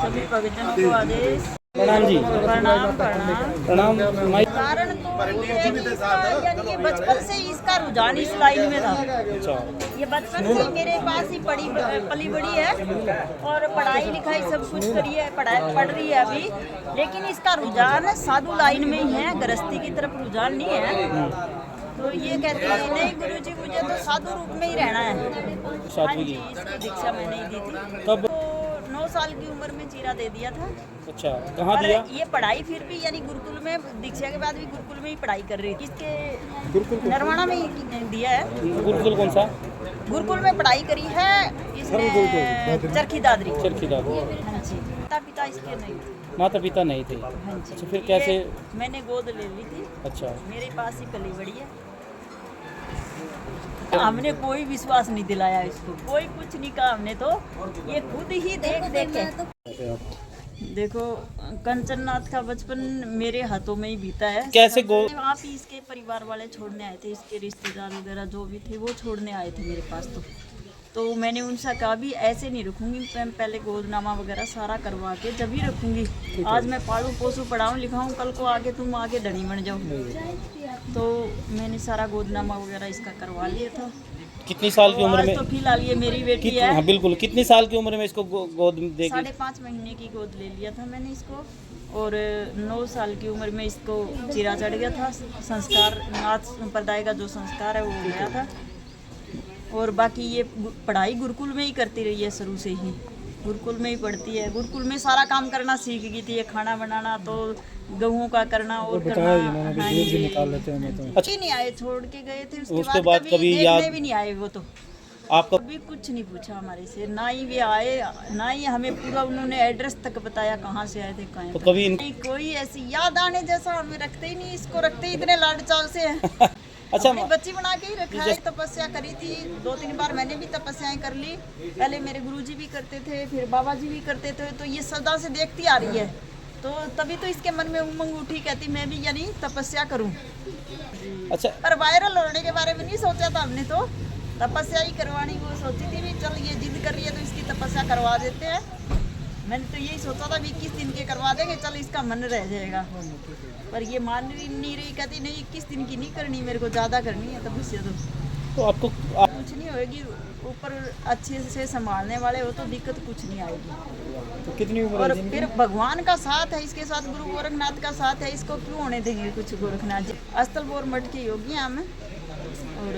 सभी भक्तजनों को आदेश। प्रणाम जी। प्रणाम प्रणाम। प्रणाम माई। कारण तो ये है कि इसका यानी कि बचपन से ही इसका रुझान इस लाइन में था। अच्छा। ये बचपन से ही मेरे पास ही पली बड़ी है और पढ़ाई लिखाई सब कुछ करी है, पढ़ रही है अभी। लेकिन इसका रुझान साधु लाइन में ही है, गृहस्थी की तरफ रुझान नहीं है। तो ये कहते हैं नहीं गुरुजी मुझे तो साधु रूप में ही रहना है। साधु की इसकी दीक्षा मैंने ही दी थी। कब? तो 9 साल की उम्र में चीरा दे दिया था। अच्छा, कहाँ और दिया? ये पढ़ाई फिर भी यानी गुरुकुल में दीक्षा के बाद भी गुरुकुल में ही पढ़ाई कर रही थी। इसके गुरुकुल नरवाना में ही दिया है। गुरुकुल कौन सा? गुरुकुल में पढ़ाई करी है इसने चरखी दादरी। चरखी दादरी। हाँ जी। माता पिता इसके नहीं थे। माता पिता नहीं थे। हाँ जी। अच्छा, फिर कैसे? मैंने गोद ले ली थी। अच्छा। मेरे पास ही पली बड़ी है। हमने कोई विश्वास नहीं दिलाया इसको, कोई कुछ नहीं कहा हमने तो। ये खुद ही देख के देखो कंचननाथ का बचपन मेरे हाथों में ही बीता है। कैसे आप ही इसके परिवार वाले छोड़ने आए थे, इसके रिश्तेदार वगैरह जो भी थे वो छोड़ने आए थे मेरे पास। तो मैंने उनसे कहा भी ऐसे नहीं रखूंगी, मैं पहले गोदनामा वगैरह सारा करवा के जब ही रखूंगी। आज मैं पालूं पोसूं पढ़ाऊं लिखाऊं, कल को आगे तुम आगे धनी बन जाओ। तो मैंने सारा गोदनामा वगैरह इसका करवा लिया था। कितनी साल की उम्र में? तो फिलहाल ये मेरी बेटी है। हाँ बिल्कुल। कितनी साल की उम्र में इसको गोद देगी? 5.5 महीने की गोद ले लिया था मैंने इसको। और 9 साल की उम्र में इसको चीरा चढ़ गया था। संस्कार नाथ संप्रदाय का जो संस्कार है वो हो गया था। और बाकी ये पढ़ाई गुरुकुल में ही करती रही है, शुरू से ही गुरुकुल में ही पढ़ती है। गुरुकुल में सारा काम करना सीख गई थी। ये खाना बनाना तो गेहूं का करना और करना। हाँ जी। निकाल लेते हैं तो। अच्छा नहीं आए, छोड़ के गए थे। उसके बाद कभी याद भी नहीं आए वो तो। आपका कभी कुछ नहीं पूछा हमारे से, ना ही वे आए, ना ही हमें पूरा उन्होंने एड्रेस तक बताया कहाँ से आए थे कहाँ। तो कभी नहीं कोई ऐसी याद आने जैसा हमें रखते ही नहीं। इसको रखते ही इतने लाड चाव से है। अच्छा। अपनी बच्ची बना के ही रखा है। तपस्या करी थी 2-3 बार, मैंने भी तपस्याएं कर ली। पहले मेरे गुरुजी भी करते थे, फिर बाबा जी भी करते थे। तो ये सदा से देखती आ रही है, तो तभी तो इसके मन में उमंग उठी, कहती मैं भी यानी तपस्या करूं। अच्छा। पर वायरल होने के बारे में नहीं सोचा था हमने, तो तपस्या ही करवानी वो सोची थी भी चल ये जिद कर रही है तो इसकी तपस्या करवा देते हैं। मैंने तो यही सोचा था 21 दिन के करवा देंगे, चल इसका मन रह जाएगा। पर ये मान नहीं रही, कहती नहीं 21 दिन की नहीं करनी, मेरे को ज़्यादा करनी है तपस्या। तो आपको कुछ नहीं होगी, ऊपर अच्छे से संभालने वाले हो तो दिक्कत कुछ नहीं आएगी। तो कितनी उम्र? और फिर भगवान का साथ है इसके साथ, गुरु गोरखनाथ का साथ है, इसको क्यों होने देंगे कुछ। गोरखनाथ जी अस्तलपुर मठ के योगी हैं हम। और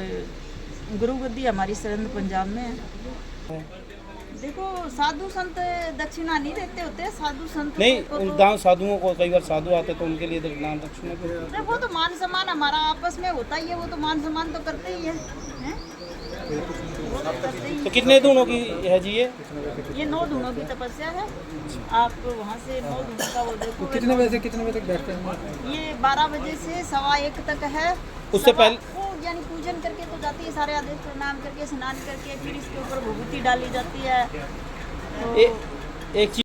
गुरु गद्दी हमारी सरहद पंजाब में है। देखो साधु संत दक्षिणा नहीं देते होते, साधु संत नहीं गांव साधुओं को कई बार साधु आते तो उनके लिए नाम दक्षिणा तो वो तो मान सम्मान हमारा आपस में होता ही है। वो तो मान सम्मान तो करते ही है, हैं? वो तो करते ही। तो कितने धुनों की है जी ये 9 धुनों की तपस्या है। आप वहाँ से 9 धुनों का वो देखो। कितने बजे तक बैठते हैं? ये 12 बजे से 1:15 तक है। उससे पहले यानी पूजन करके तो जाती है, सारे आदेश प्रणाम करके स्नान करके फिर इसके ऊपर विभूति डाली जाती है। तो एक चीज